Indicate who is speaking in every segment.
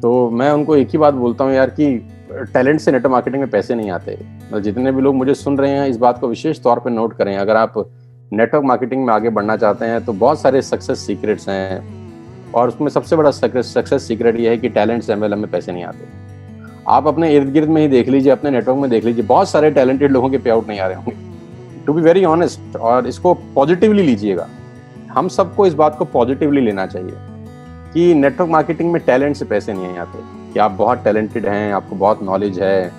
Speaker 1: तो मैं उनको एक ही बात बोलता हूँ यार कि टैलेंट से नेटवर्क मार्केटिंग में पैसे नहीं आते। मतलब जितने भी लोग मुझे सुन रहे हैं इस बात को विशेष तौर पे नोट करें, अगर आप नेटवर्क मार्केटिंग में आगे बढ़ना चाहते हैं तो बहुत सारे सक्सेस सीक्रेट्स हैं, और उसमें सबसे बड़ा सक्सेस सीक्रेट ये है कि टैलेंट से एमएलएम में पैसे नहीं आते। आप अपने इर्द गिर्द में ही देख लीजिए, अपने नेटवर्क में देख लीजिए, बहुत सारे टैलेंटेड लोगों के पे आउट नहीं आ रहे होंगे, टू बी वेरी ऑनेस्ट। और इसको पॉजिटिवली लीजिएगा, हम सबको इस बात को पॉजिटिवली लेना चाहिए कि नेटवर्क मार्केटिंग में टैलेंट से पैसे नहीं आते। कि आप बहुत टैलेंटेड हैं, आपको बहुत नॉलेज है,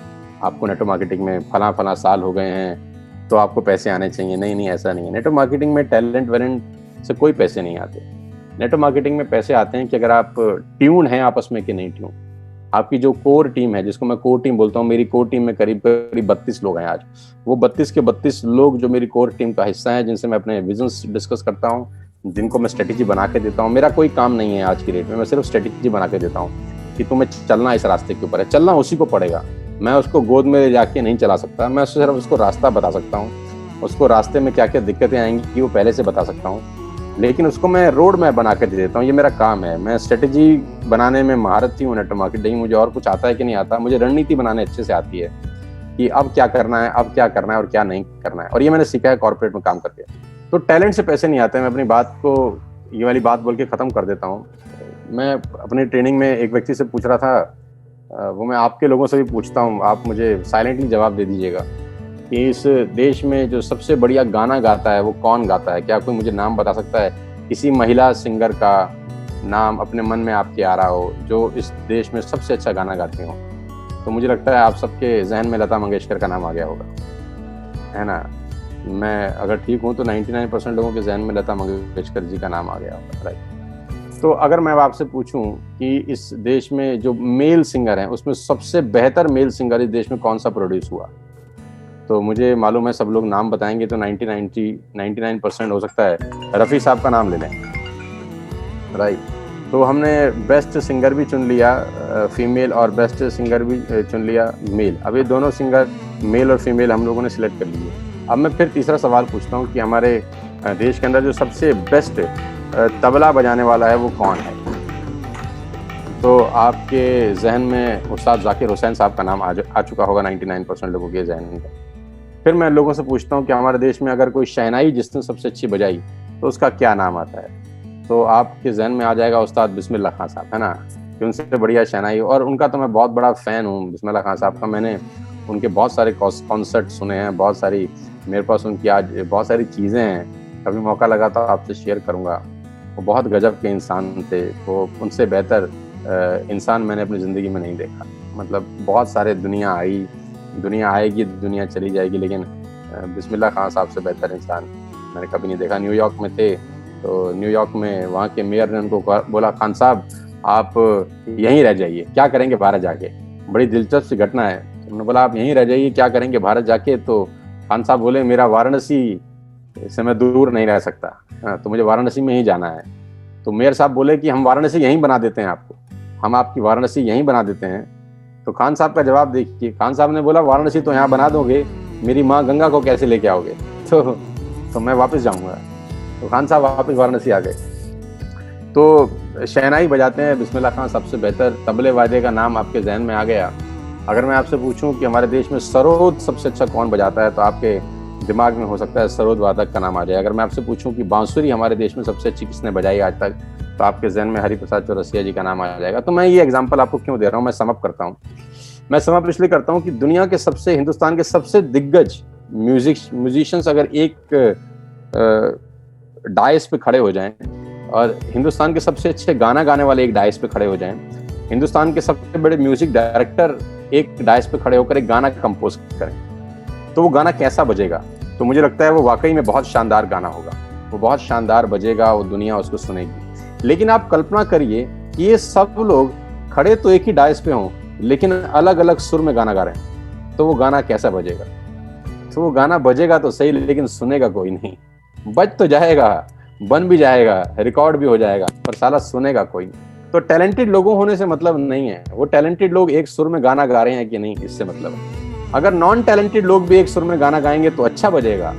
Speaker 1: आपको नेटवर्क मार्केटिंग में फला साल हो गए हैं तो आपको पैसे आने चाहिए। नहीं नहीं, ऐसा नहीं है। नेटवर्क मार्केटिंग में टैलेंट वेलेंट से कोई पैसे नहीं आते। नेटवर्क मार्केटिंग में पैसे आते हैं कि अगर आप ट्यून हैं आपस में कि नहीं ट्यून। आपकी जो कोर टीम है, जिसको मैं कोर टीम बोलता हूँ, मेरी कोर टीम में करीब 32 लोग हैं आज। वो 32 के 32 लोग जो मेरी कोर टीम का हिस्सा है, जिनसे मैं अपने विजन्स डिस्कस करता हूँ, जिनको मैं स्ट्रेटेजी बना के देता हूँ। मेरा कोई काम नहीं है आज की डेट में, मैं सिर्फ स्ट्रेटेजी बना के देता हूँ कि तुम्हें चलना इस रास्ते के ऊपर है, चलना उसी को पड़ेगा। मैं उसको गोद में ले जाके नहीं चला सकता, मैं सिर्फ उसको रास्ता बता सकता हूँ। उसको रास्ते में क्या क्या दिक्कतें आएंगी वो पहले से बता सकता हूँ, लेकिन उसको मैं रोड मैप बना के दे देता हूँ। ये मेरा काम है। मैं स्ट्रेटेजी बनाने में महारथी हूँ नेटवर्क मार्केटिंग। मुझे और कुछ आता है कि नहीं आता, मुझे रणनीति बनाने अच्छे से आती है कि अब क्या करना है, अब क्या करना है और क्या नहीं करना है। और ये मैंने सीखा है कॉर्पोरेट में काम करके। तो टैलेंट से पैसे नहीं आते। मैं अपनी बात को ये वाली बात बोल के ख़त्म कर देता हूँ। मैं अपनी ट्रेनिंग में एक व्यक्ति से पूछ रहा था, वो मैं आपके लोगों से भी पूछता हूँ, आप मुझे साइलेंटली जवाब दे दीजिएगा कि इस देश में जो सबसे बढ़िया गाना गाता है वो कौन गाता है? क्या कोई मुझे नाम बता सकता है? किसी महिला सिंगर का नाम अपने मन में आपके आ रहा हो जो इस देश में सबसे अच्छा गाना गाती हो? तो मुझे लगता है आप सबके जहन में लता मंगेशकर का नाम आ गया होगा, है ना? मैं अगर ठीक हूँ तो 99% लोगों के जहन में लता मंगेशकर जी का नाम आ गया होगा, राइट? तो अगर मैं आपसे पूछूं कि इस देश में जो मेल सिंगर हैं उसमें सबसे बेहतर मेल सिंगर इस देश में कौन सा प्रोड्यूस हुआ, तो मुझे मालूम है सब लोग नाम बताएंगे तो 99% हो सकता है रफ़ी साहब का नाम ले लें, राइट? तो हमने बेस्ट सिंगर भी चुन लिया फीमेल और बेस्ट सिंगर भी चुन लिया मेल। अब ये दोनों सिंगर मेल और फीमेल हम लोगों ने सिलेक्ट कर लिए। अब मैं फिर तीसरा सवाल पूछता हूँ कि हमारे देश के अंदर जो सबसे बेस्ट तबला बजाने वाला है वो कौन है? तो आपके जहन में उस्ताद जाकिर हुसैन साहब का नाम आ चुका होगा 99% लोगों के जहन में। फिर मैं लोगों से पूछता हूँ कि हमारे देश में अगर कोई शहनाई जिसने सबसे अच्छी बजाई तो उसका क्या नाम आता है? तो आपके जहन में आ जाएगा उस्ताद बिस्मिल्लाह खान साहब, है ना? कि उनसे बढ़िया शहनाई, और उनका तो मैं बहुत बड़ा फ़ैन हूँ बिस्मिल्लाह खान साहब का। मैंने उनके बहुत सारे कॉन्सर्ट सुने हैं, बहुत सारी मेरे पास उनकी आज बहुत सारी चीज़ें हैं, कभी मौका लगा तो आपसे शेयर करूँगा। वो बहुत गजब के इंसान थे, वो उनसे बेहतर इंसान मैंने अपनी ज़िंदगी में नहीं देखा। मतलब बहुत सारे दुनिया आएगी, दुनिया चली जाएगी, लेकिन बिस्मिल्लाह खान साहब से बेहतर इंसान मैंने कभी नहीं देखा। न्यूयॉर्क में थे तो न्यूयॉर्क में वहाँ के मेयर ने उनको बोला, खान साहब आप यहीं रह जाइए, क्या करेंगे भारत जाके? बड़ी दिलचस्प सी घटना है। उन्होंने बोला आप यहीं रह जाइए, क्या करेंगे भारत जाके? तो खान साहब बोले मेरा वाराणसी से मैं दूर नहीं रह सकता, तो मुझे वाराणसी में ही जाना है। तो मेयर साहब बोले कि हम वाराणसी यहीं बना देते हैं आपको, हम आपकी वाराणसी यहीं बना देते हैं। तो खान साहब का जवाब देखिए, खान साहब ने बोला वाराणसी तो यहाँ बना दोगे, मेरी माँ गंगा को कैसे लेके आओगे? तो मैं वापस जाऊँगा। तो खान साहब वापस वाराणसी आ गए। तो शहनाई बजाते हैं बिस्मिल्लाह खान सबसे बेहतर। तबले वादे का नाम आपके जहन में आ गया। अगर मैं आपसे पूछूं कि हमारे देश में सरोद सबसे अच्छा कौन बजाता है तो आपके दिमाग में हो सकता है सरोद वादक का नाम आ जाए। अगर मैं आपसे पूछूं कि बांसुरी हमारे देश में सबसे अच्छी किसने बजाई आज तक, तो आपके जहन में हरिप्रसाद चौरसिया जी का नाम आ जाएगा। तो मैं ये एग्जांपल आपको क्यों दे रहा हूँ, मैं समअप करता हूँ। मैं समअप इसलिए करता हूँ कि दुनिया के हिंदुस्तान के सबसे दिग्गज म्यूजिशियंस अगर एक डायस पे खड़े हो जाएं और हिंदुस्तान के सबसे अच्छे गाना गाने वाले एक डायस पे खड़े हो जाएं, हिंदुस्तान के सबसे बड़े म्यूजिक डायरेक्टर एक डायस पे खड़े होकर एक गाना कंपोज करें, तो वो गाना कैसा बजेगा? तो मुझे लगता है वो वाकई में बहुत शानदार गाना होगा, वो बहुत शानदार बजेगा, वो दुनिया उसको सुनेगी। लेकिन आप कल्पना करिए कि ये सब लोग खड़े तो एक ही डायस पे हों लेकिन अलग अलग सुर में गाना गा रहे हैं, तो वो गाना कैसा बजेगा? तो वो गाना बजेगा तो सही, लेकिन सुनेगा कोई नहीं। बज तो जाएगा, बन भी जाएगा, रिकॉर्ड भी हो जाएगा, पर साला सुनेगा कोई नहीं। तो टैलेंटेड लोगों होने से मतलब नहीं है, वो टैलेंटेड लोग एक सुर में गाना गा रहे हैं कि नहीं, इससे मतलब है। अगर नॉन टैलेंटेड लोग भी एक सुर में गाना गाएंगे तो अच्छा बजेगा।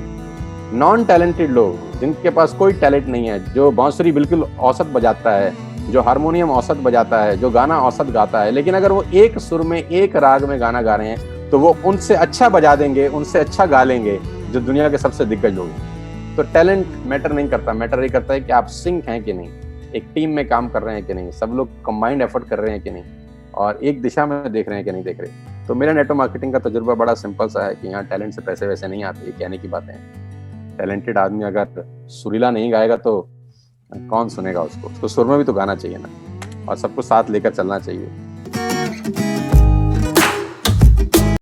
Speaker 1: नॉन टैलेंटेड लोग जिनके पास कोई टैलेंट नहीं है, जो बांसुरी बिल्कुल औसत बजाता है, जो हारमोनियम औसत बजाता है, जो गाना औसत गाता है, लेकिन अगर वो एक सुर में, एक राग में गाना गा रहे हैं, तो वो उनसे अच्छा बजा देंगे, उनसे अच्छा गा लेंगे जो दुनिया के सबसे दिग्गज लोग हैं। तो टैलेंट मैटर नहीं करता, मैटर ये करता है कि आप सिंक हैं कि नहीं, एक टीम में काम कर रहे हैं कि नहीं, सब लोग कंबाइंड एफर्ट कर रहे हैं कि नहीं, और एक दिशा में देख रहे हैं कि नहीं देख रहे। तो मेरा नेटवर्क मार्केटिंग का तजुर्बा बड़ा सिंपल सा है कि यहाँ टैलेंट से पैसे वैसे नहीं आते, कहने की बातें हैं। टैलेंटेड आदमी अगर सुरीला नहीं गाएगा तो कौन सुनेगा उसको सुर में भी तो गाना चाहिए ना, और सबको साथ लेकर चलना चाहिए।